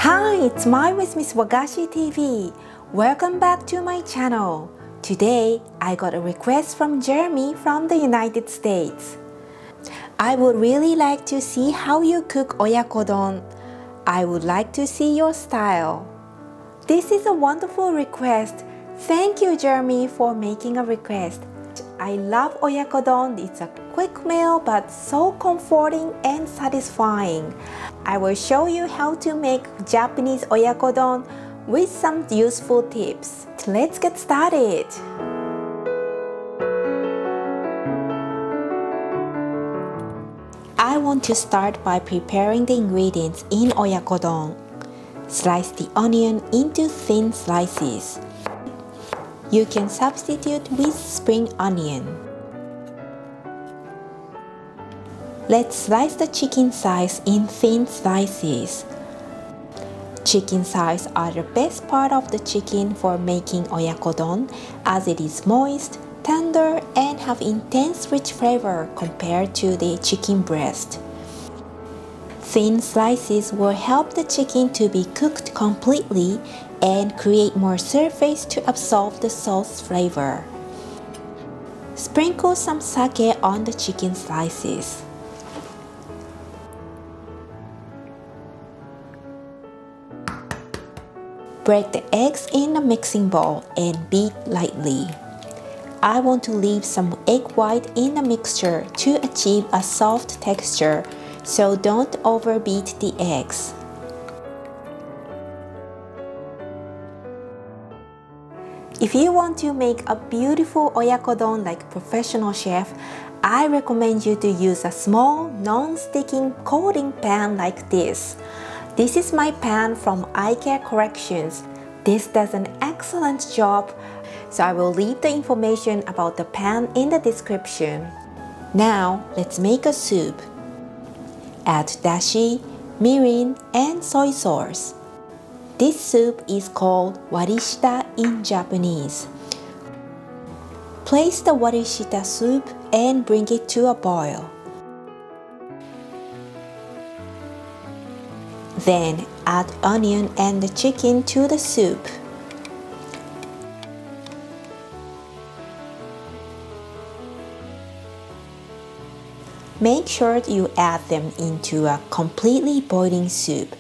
Hi, it's with Miss Wagashi TV. Welcome back to my channel. Today, I got a request from Jeremy from the United States. I would really like to see how you cook oyakodon. I would like to see your style. This is a wonderful request. Thank you, Jeremy, for making a request. I love oyakodon. It's a quick meal but so comforting and satisfying. I will show you how to make Japanese oyakodon with some useful tips. Let's get started. I want to start by preparing the ingredients in oyakodon. Slice the onion into thin slices. You can substitute with spring onion. Let's slice the chicken thighs in thin slices. Chicken thighs are the best part of the chicken for making oyakodon, as it is moist, tender, and have intense rich flavor compared to the chicken breast. Thin slices will help the chicken to be cooked completely and create more surface to absorb the sauce flavor. Sprinkle some sake on the chicken slices. Break the eggs in a mixing bowl and beat lightly. I want to leave some egg white in the mixture to achieve a soft texture, so don't overbeat the eggs. If you want to make a beautiful oyakodon like professional chef, I recommend you to use a small non-sticking coating pan like this. This is my pan from Ikea Collections. This does an excellent job, so I will leave the information about the pan in the description. Now, let's make a soup. Add dashi, mirin, and soy sauce. This soup is called Warishita in Japanese. Place the Warishita soup and bring it to a boil. Then add onion and the chicken to the soup. Make sure you add them into a completely boiling soup.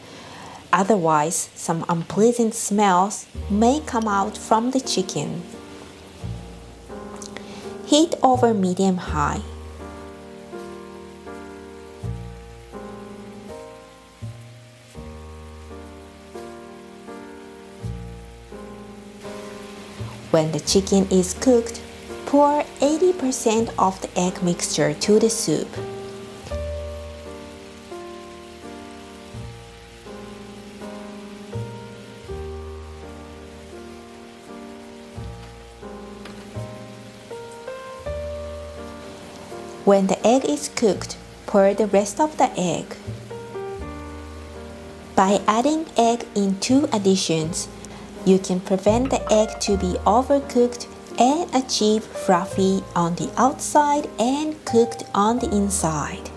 Otherwise, some unpleasant smells may come out from the chicken. Heat over medium-high. When the chicken is cooked, pour 80% of the egg mixture to the soup. When the egg is cooked, pour the rest of the egg. By adding egg in 2 additions, you can prevent the egg to be overcooked and achieve fluffy on the outside and cooked on the inside.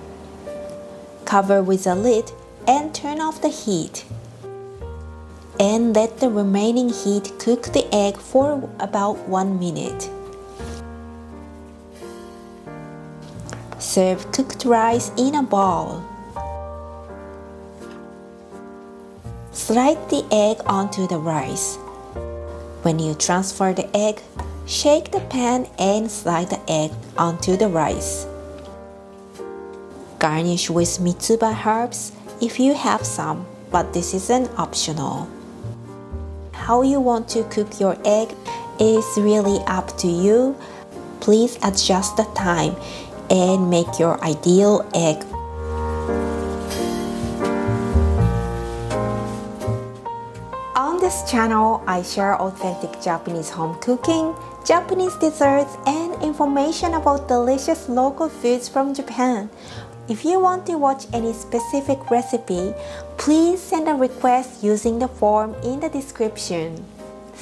Cover with a lid and turn off the heat. And let the remaining heat cook the egg for about 1 minute. Serve cooked rice in a bowl. Slide the egg onto the rice. When you transfer the egg, shake the pan and slide the egg onto the rice. Garnish with mitsuba herbs if you have some, but this is an optional. How you want to cook your egg is really up to you. Please adjust the time and make your ideal egg. On this channel, I share authentic Japanese home cooking, Japanese desserts, and information about delicious local foods from Japan. If you want to watch any specific recipe, please send a request using the form in the description.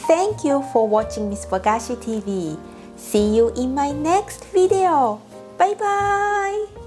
Thank you for watching Miss Wagashi TV. See you in my next video. Bye bye!